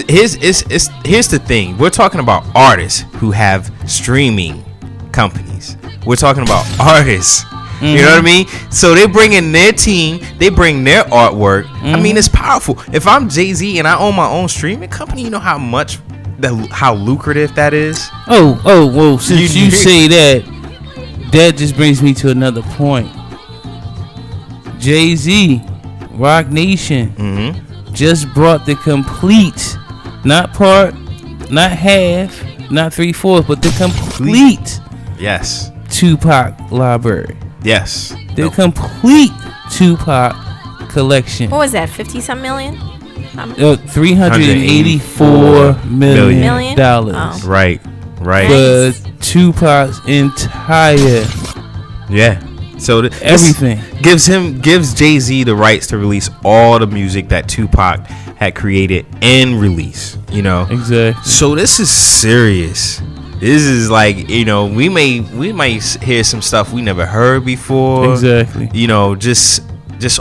here's the thing. We're talking about artists who have streaming companies. We're talking about artists. You know what I mean? So they bring in their team, they bring their artwork. I mean, it's powerful. If I'm Jay Z and I own my own streaming company, you know how lucrative that is. Well, since you say that just brings me to another point. Jay Z, Rock Nation, just brought the complete, not part, not half, not 3/4, but the complete. Yes. Tupac library. Yes. The complete Tupac collection. What was that? 50-some million? $384 million. Oh. Right. For Tupac's entire. Yeah. So everything gives Jay Z the rights to release all the music that Tupac had created and release. You know. Exactly. So this is serious. This is like, you know, we might hear some stuff we never heard before. Exactly. You know, just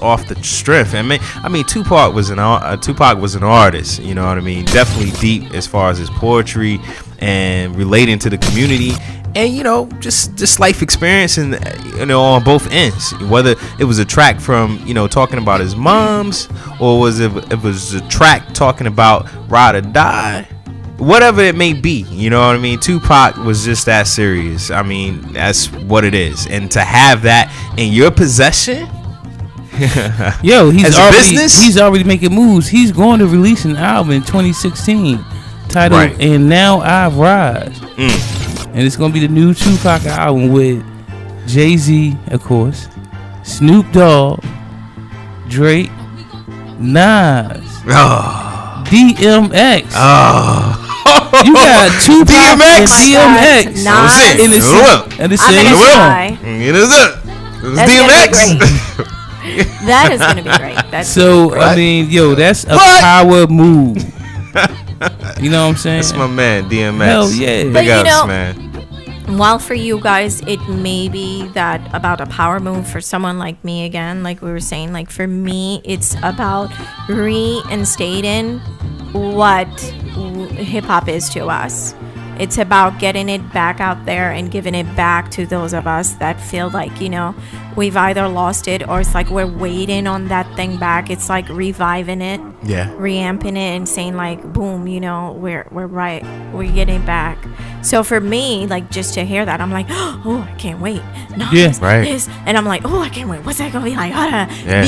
off the strength. I mean, Tupac was an artist. You know what I mean? Definitely deep as far as his poetry and relating to the community, and you know, just life experience, and you know, on both ends. Whether it was a track from, you know, talking about his moms, or it was a track talking about ride or die. Whatever it may be, you know what I mean? Tupac was just that serious. I mean, that's what it is. And to have that in your possession, yo, he's already making moves. He's going to release an album in 2016 titled "And Now I Rise," and it's going to be the new Tupac album with Jay Z, of course, Snoop Dogg, Drake, Nas, DMX. You got Tupac and DMX in the same song. It's DMX. That is going to be great. I mean, yo, that's a power move. You know what I'm saying? That's my man, DMX. Hell yeah. But Big ups, man. While for you guys, it may be that about a power move, for someone like me, again, like we were saying, like for me, it's about reinstating what hip hop is to us. It's about getting it back out there and giving it back to those of us that feel like, you know, we've either lost it or it's like we're waiting on that thing back. It's like reviving it, reamping it, and saying like, boom, you know, we're right, we're getting it back. So for me, like, just to hear that, I'm like, oh, I can't wait. No, this. And I'm like, oh, I can't wait. What's that gonna be like?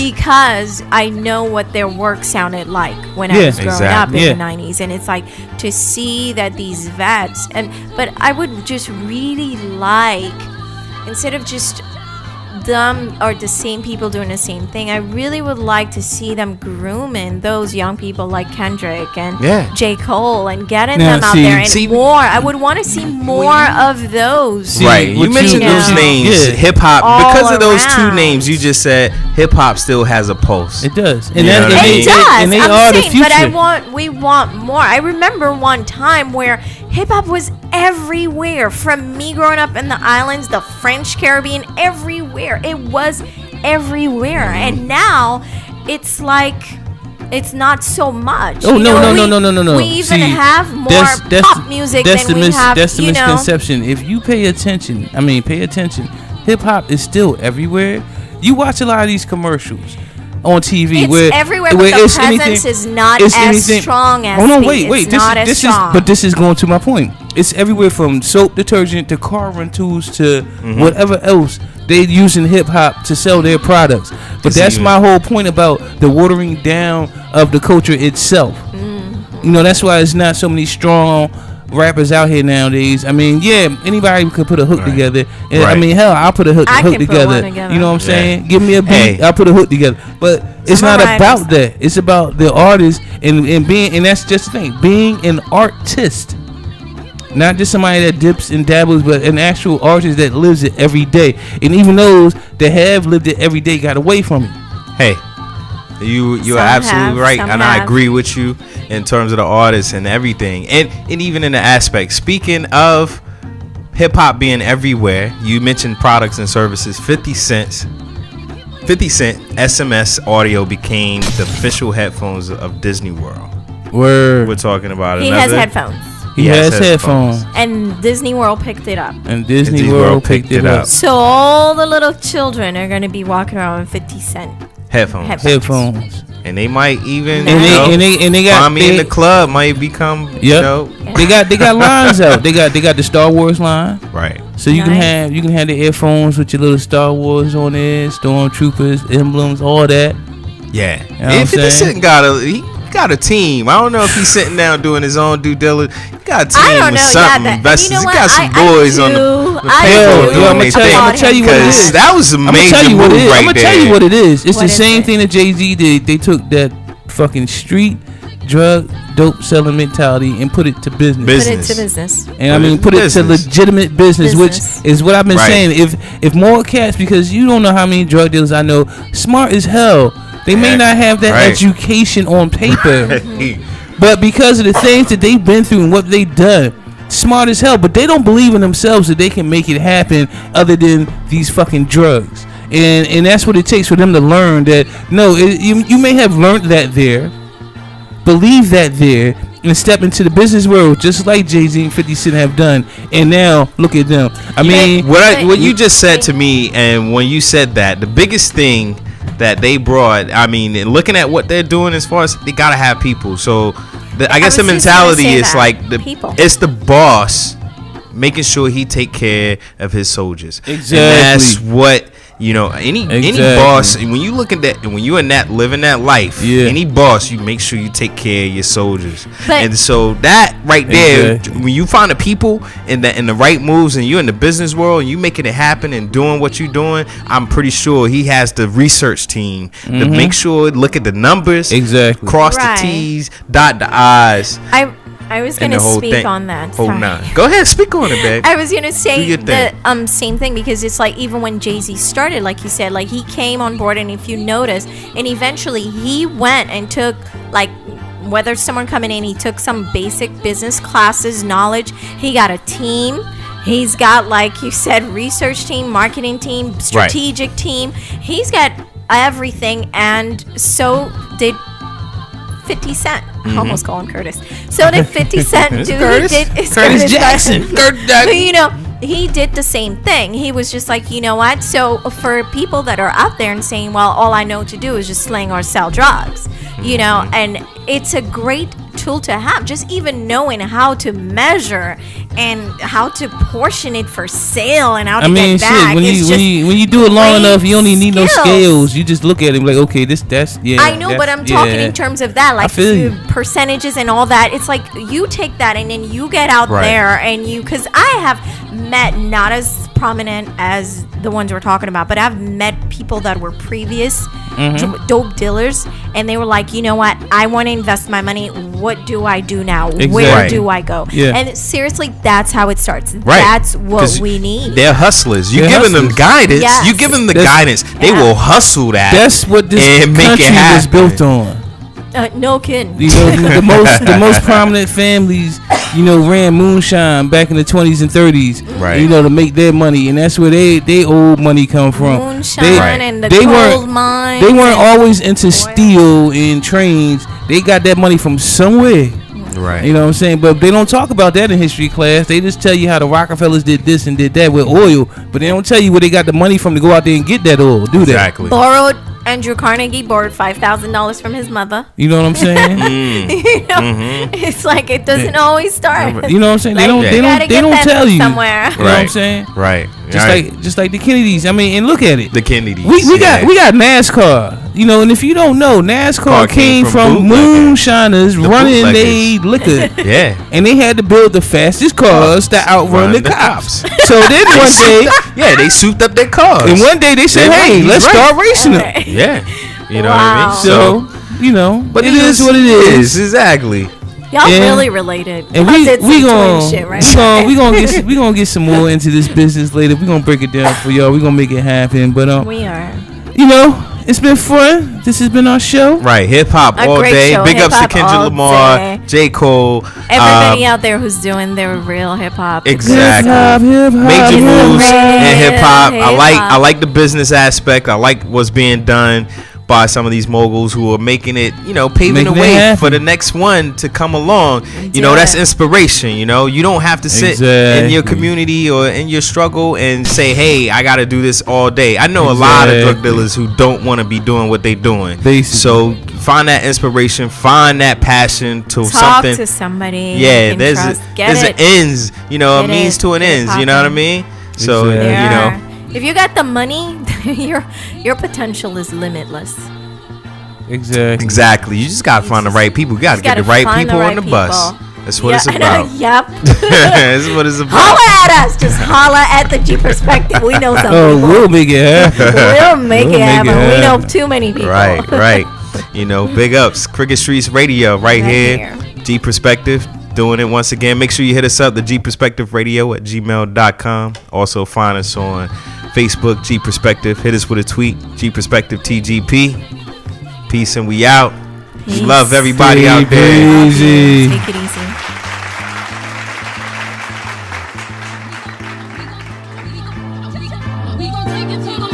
Because I know what their work sounded like when I was growing up in the 90s, and it's like to see that these vets. But I would just really like, instead of just them or the same people doing the same thing, I really would like to see them grooming those young people like Kendrick and J. Cole and getting them out there and more. I would want to see more of those. Right. You mentioned those names, hip hop. Because of those two names you just said, hip hop still has a pulse. It does. And it does. And they are the future. But we want more. I remember one time where hip hop was everywhere. From me growing up in the islands, the French Caribbean, everywhere. It was everywhere. And now it's like it's not so much. Oh, no. We even have more pop music than we have. That's the misconception. If you pay attention. Hip hop is still everywhere. You watch a lot of these commercials on TV it's everywhere, but the presence is not as strong as wait. This is going to my point. It's everywhere from soap, detergent to car rentals to whatever else they using hip hop to sell their products. But that's my whole point about the watering down of the culture itself. You know, that's why it's not so many strong rappers out here nowadays. I mean, anybody could put a hook together. And I mean, hell, I'll put a hook together. You know what I'm saying? Give me a beat, I'll put a hook together. But it's not about that. It's about the artist and being, and that's just the thing, being an artist. Not just somebody that dips and dabbles, but an actual artist that lives it every day. And even those that have lived it every day got away from it. Hey, you are absolutely right, and I agree with you in terms of the artists and everything, and even in the aspect. Speaking of hip hop being everywhere, you mentioned products and services. 50 Cent SMS audio became the official headphones of Disney World. Word. We're talking about He another. has headphones. He has headphones. And Disney World picked it up. And Disney World picked it up. So all the little children are going to be walking around with 50 cent Headphones. And they might even and they got find me in the club might become they got lines out. They got the Star Wars line. Right. So you can have the earphones with your little Star Wars on there, Stormtroopers, emblems, all that. Yeah. You know If he's got a team. I don't know if he's sitting down doing his own due diligence. He got a team with something investors. You know he got some boys on the payroll doing their thing. I'm gonna tell you what it is. That was a major move right there. I'm gonna tell you what it is. It's the same thing that Jay Z did. They took that fucking street drug dope selling mentality and put it to business. Put it to business. And I mean, put it to legitimate business, which is what I've been saying. If more cats, because you don't know how many drug dealers I know, smart as hell. They may not have that education on paper, but because of the things that they've been through and what they've done, smart as hell. But they don't believe in themselves that they can make it happen other than these fucking drugs. And that's what it takes for them to learn that, no, you may have learned that there, believe that there, and step into the business world just like Jay Z and 50 Cent have done. And now look at them. I mean, what you just said to me, and when you said that, the biggest thing that they brought, I mean, looking at what they're doing as far as they gotta have people. So I guess the mentality is like it's the boss making sure he take care of his soldiers. Exactly. And that's what, you know, any boss, when you look at that, and when you in that living that life, any boss, you make sure you take care of your soldiers. And so that right there, when you find the people in the right moves, and you're in the business world, and you making it happen and doing what you're doing, I'm pretty sure he has the research team to make sure, look at the numbers, cross the T's, dot the I's. I was going to speak on that. Go ahead, speak on it, babe. I was going to say the same thing, because it's like, even when Jay-Z started, like you said, like he came on board, and if you notice, and eventually he went and took, like, whether someone coming in, he took some basic business classes, knowledge. He got a team. He's got, like you said, research team, marketing team, strategic team. He's got everything, and so did 50 Cent. I almost call him Curtis. So did 50 Cent do Curtis Jackson. But, you know, he did the same thing. He was just like, you know what? So for people that are out there and saying, well, all I know to do is just sling or sell drugs, you know, and it's a great tool to have, just even knowing how to measure and how to portion it for sale and how to get back. When you do it long enough, you only need no scales. You just look at it like, okay, that's I know, but I'm talking in terms of that, like percentages and all that. It's like you take that and then you get out there and because I have met, not as prominent as the ones we're talking about, but I've met people that were previous dope dealers, and they were like, you know what, I want to invest my money. What do I do now? Where do I go? And seriously, that's how it starts. That's what we need. They're hustlers. You're giving them guidance. You give them the guidance. They will hustle that. That's what this country was built on. No kidding. You know, the most prominent families, you know, ran moonshine back in the 20s and 30s, right? You know, to make their money, and that's where they old money come from. Moonshine and the gold mines. They weren't always into steel and trains. They got that money from somewhere. Right. You know what I'm saying? But they don't talk about that in history class. They just tell you how the Rockefellers did this and did that with oil, but they don't tell you where they got the money from to go out there and get that oil. Do that? Exactly. Borrowed. Andrew Carnegie borrowed $5,000 from his mother. You know what I'm saying? You know, it's like it doesn't always start. You know what I'm saying? Like, they don't tell you somewhere. You know what I'm saying? Right. Just like the Kennedys. I mean, and look at it. The Kennedys. We got NASCAR. You know, and if you don't know, NASCAR came from moonshiners running they liquor. And they had to build the fastest cars to outrun the cops. So then one day, they souped up their cars. And one day they said, "Hey, let's start racing them." Yeah. You know what I mean? So, you know, but it is what it is. Exactly. Y'all really related. And we gonna get some more into this business later. We gonna break it down for y'all. We gonna make it happen. But we are. You know, it's been fun. This has been our show. Right, hip hop all day. Show. Big ups to Kendrick Lamar, J. Cole, everybody out there who's doing their real hip hop. Exactly. Hip-hop. Major moves in hip hop. I like the business aspect. I like what's being done by some of these moguls who are making it, paving the way for the next one to come along. That's inspiration. You don't have to sit in your community or in your struggle and say, hey, I got to do this all day. I know a lot of drug dealers who don't want to be doing what they're doing. So find that inspiration, find that passion to something. Talk to somebody. Yeah, there's an ends, a means to an ends. You know what I mean? So, if you got the money, your potential is limitless. Exactly. You just gotta find the right people. You gotta get the right people on the bus. That's what it's about. Yep. That's what it's about. Holla at us. Just holla at the Gperspective. We know some people. We'll make it happen. We'll make it happen. We know too many people. Right. Big ups. Cricket Streets Radio right here. Gperspective. Doing it once again. Make sure you hit us up, the Gperspective Radio at gmail.com. Also find us on Facebook, Gperspective. Hit us with a tweet, Gperspective TGP. Peace and we out. Peace. Love everybody out there. Easy. Take it easy. We gon' take it to the